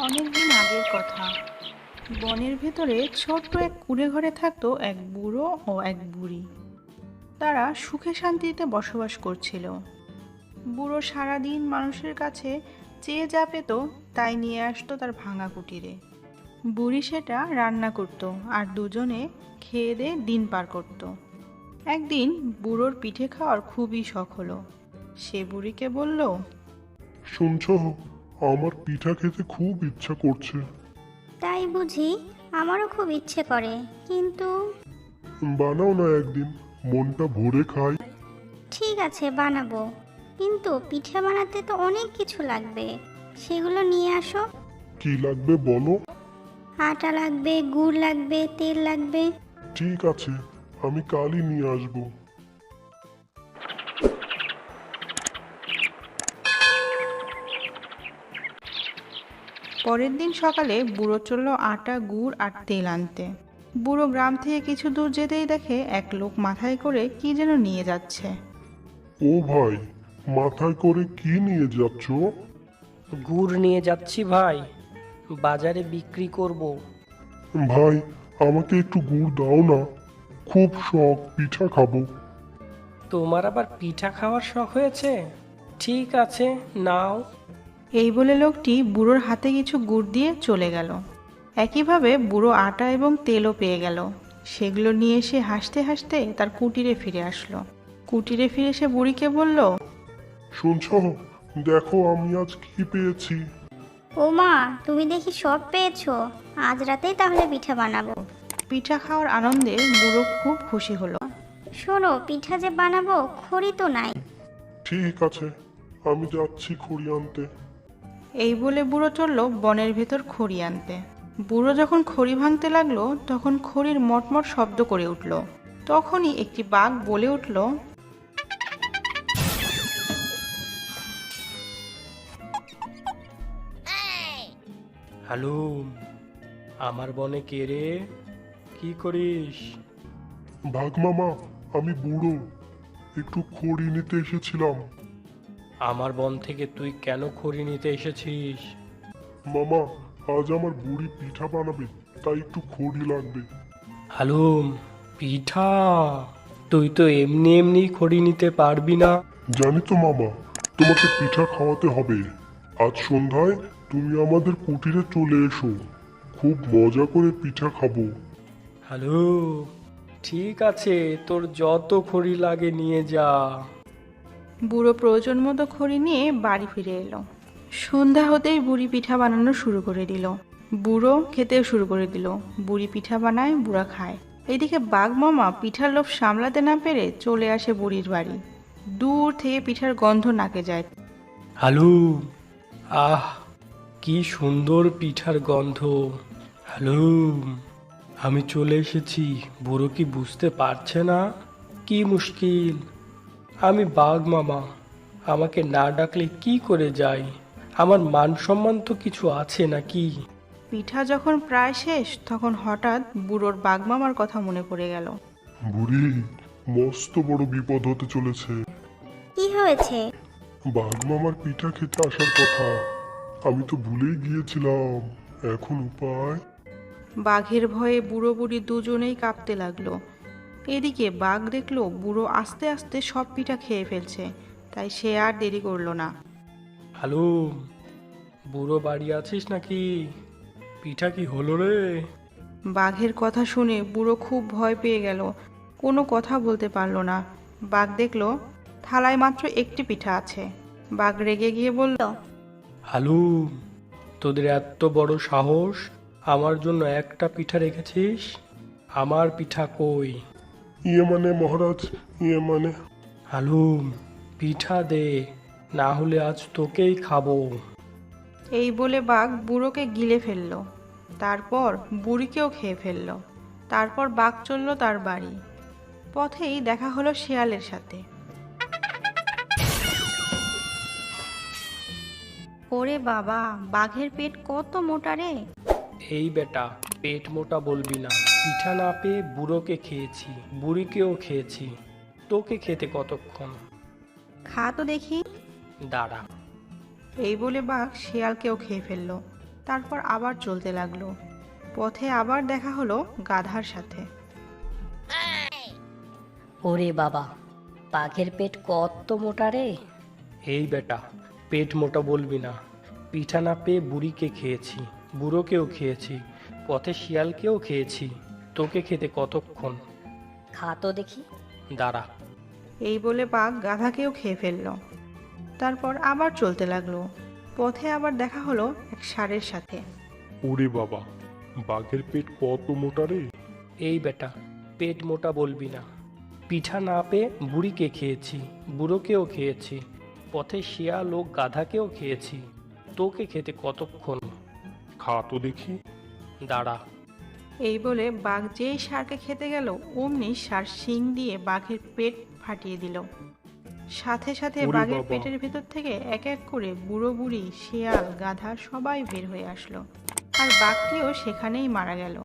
অনেকদিন আগের কথা। বনের ভেতরে ছোট্ট এক কুঁড়ে ঘরে থাকতো এক বুড়ো ও এক বুড়ি। তারা সুখে শান্তিতে বসবাস করছিল। বুড়ো সারাদিন মানুষের কাছে চেয়ে যা পেত তাই নিয়ে আসতো তার ভাঙা কুটিরে। বুড়ি সেটা রান্না করত আর দুজনে খেয়ে দিয়ে দিন পার করত। একদিন বুড়োর পিঠে খাওয়ার খুবই শখ হলো। সে বুড়িকে বলল, শুনছো, আমার পিঠা খেতে খুব ইচ্ছা করছে। তাই বুঝি? আমারও খুব ইচ্ছে করে, কিন্তু বানাও না একদিন, মনটা ভরে খাই। ঠিক আছে বানাবো, কিন্তু পিঠা বানাতে তো অনেক কিছু লাগবে। সেগুলো নিয়ে আসো। কি লাগবে বলো? আটা লাগবে, গুড় লাগবে, তেল লাগবে। ঠিক আছে, আমি কালই নিয়ে আসবো। পরের দিন সকালে বুড়ো চলল আটা গুড় আর তেল আনতে। বুড়ো গ্রাম থেকে কিছু দূর যেতেই দেখে এক লোক মাথায় করে কি যেন নিয়ে যাচ্ছে। ও ভাই, মাথায় করে কি নিয়ে যাচ্ছ? গুড় নিয়ে যাচ্ছি ভাই, বাজারে বিক্রি করব। ভাই, আমাকে একটু গুড় দাও না, খুব শখ পিঠা খাবো। তোমার আবার পিঠা খাওয়ার শখ হয়েছে? ঠিক আছে, নাও। এই বলে লোকটি বুড়োর হাতে কিছু গুড় দিয়ে চলে গেল। একইভাবে বুড়ো আটা এবং তেলও পেয়ে গেল। সেগুলো নিয়ে সে হাসতে হাসতে তার কুটিরে ফিরে আসলো। কুটিরে ফিরে সে বুড়িকে বলল, শুনছো, দেখো আমি আজ কি পেয়েছি। ও মা, তুমি দেখি সব পেয়েছো। আজ রাতেই তাহলে পিঠা বানাবো। পিঠা খাওয়ার আনন্দে বুড়ো খুব খুশি হলো। শোনো, পিঠা যে বানাবো খড়ি তো নাই। ঠিক আছে, আমি যাচ্ছি খড়ি আনতে। এই বলে বুড়ো চলল বনের ভেতর খড়ি আনতে। বুড়ো যখন খড়ি ভাঙতে লাগলো তখন খড়ির মটমট শব্দ করে উঠল। তখনই একটি বাঘ বলে উঠল, হ্যালো, আমার বনে কে রে? কি করিস? ভাগ মামা, আমি বুড়ো, একটু খড়ি নিতে এসেছিলাম। আমার বন থেকে তুই কেন খড়ি নিতে এসেছিস? মামা, আজ আমার বুড়ি পিঠা বানাবে, তাই একটু খড়ি লাগবে। হ্যালো, পিঠা? তুই তো এমনি এমনি খড়ি নিতে পারবি না। জানি তো মামা, তোমাকে পিঠা খাওয়াতে হবে। আজ সন্ধ্যায় তুমি আমাদের কুটিরে চলে এসো, খুব মজা করে পিঠা খাবো। হ্যালো, ঠিক আছে, তোর যত খড়ি লাগে নিয়ে যা। বুড়ো প্রয়োজন মতো খড়ি নিয়ে বাড়ি ফিরে এলো। সন্ধ্যা হতেই বুড়ি পিঠা বানানো শুরু করে দিল। বুড়ো খেতেও শুরু করে দিল। বুড়ি পিঠা বানায়, বুড়া খায়। এদিকে বাঘ মামা পিঠার লোভ সামলাতে না পেরে চলে আসে বুড়ির বাড়ি। দূর থেকে পিঠার গন্ধ নাকে যায়। হ্যালো, আহ, কি সুন্দর পিঠার গন্ধ। হ্যালো, আমি চলে এসেছি। বুড়ো কি বুঝতে পারছে না? কি মুশকিল! আমি বাঘ মামা, আমাকে না ডাকলে কি করে যাই? আমার মান সম্মান তো কিছু আছে নাকি? পিঠা যখন প্রায় শেষ তখন হঠাৎ বুড়োর বাঘ মামার কথা মনে পড়ে গেল। বুড়ি, মস্ত বড় বিপদ হতে চলেছে। কি হয়েছে? বাঘ মামার পিঠা খেতে আসার কথা, আমি তো ভুলেই গিয়েছিলাম। এখন উপায়? বাঘের ভয়ে বুড়ো বুড়ি দুজনেই কাঁপতে লাগলো। এদিকে বাঘ দেখলো বুড়ো আস্তে আস্তে সব পিঠা খেয়ে ফেলছে, তাই সে আর দেরি করলো না। হ্যালো, বুড়ো বাড়ি আছিস নাকি? পিঠা কি হলো রে? বাঘের কথা শুনে বুড়ো খুব ভয় পেয়ে গেল। কোনো কথা বলতে পারলো না। বাঘ দেখলো থালায় মাত্র একটি পিঠা আছে। বাঘ রেগে গিয়ে বলল, হ্যালো, তোদের এত বড় সাহস! আমার জন্য একটা পিঠা রেখেছিস? আমার পিঠা কই? ইয়ে মানে মহারাজ, ইয়ে মানে। হ্যালো, পিঠা দে, না হলে আজ তোকেই খাবো। এই বলে বাঘ বুড়োকে গিলে ফেললো। তারপর বুড়িকেও খেয়ে ফেললো। তারপর বাঘ চলল তার বাড়ি। পথেই দেখা হলো শেয়ালের সাথে। ওরে বাবা, বাঘের পেট কত মোটা রে! এই বেটা, পেট মোটা বলবি না। পিঠা না পেয়ে বুড়োকে খেয়েছি, বুড়িকেও খেয়েছি। তোকে খেতে কতক্ষণ? খা তো দেখি। দাঁড়া। এই বলে বাঘ শিয়ালকেও খেয়ে ফেললো। তারপর আবার চলতে লাগলো। পথে আবার দেখা হলো গাধার সাথে। ওরে বাবা, বাঘের পেট কত মোটা রে! এই বেটা, পেট মোটা বলবি না। পিঠা না পেয়ে বুড়িকে খেয়েছি, বুড়োকেও খেয়েছি, পথে শিয়ালকেও খেয়েছি। তোকে খেতে কতক্ষণ? খা তো দেখি। দাঁড়া। এই বলে বাঘ গাধাকেও খেয়ে ফেললো। তারপর আবার চলতে লাগলো। পথে আবার দেখা হলো এক ষাঁড়ের সাথে। ওরে বাবা, বাঘের পেট কত মোটা রে! এই বেটা, পেট মোটা বলবি না। পিঠা না পেয়ে বুড়িকে খেয়েছি, বুড়োকেও খেয়েছি, পথে শিয়াল ও গাধাকেও খেয়েছি। তোকে খেতে কতক্ষণ? খা তো দেখি। দাঁড়া। এই বলে বাঘ যেই ষাঁড়কে খেতে গেল, অমনি ষাঁড় শিং দিয়ে বাঘের পেট ফাটিয়ে দিল। সাথে সাথে ওরে বাঘের বাবা। পেটের ভেতর থেকে এক এক করে বুড়ো বুড়ি, শিয়াল, গাধা সবাই বের হয়ে আসলো। আর বাঘটিও সেখানেই মারা গেল।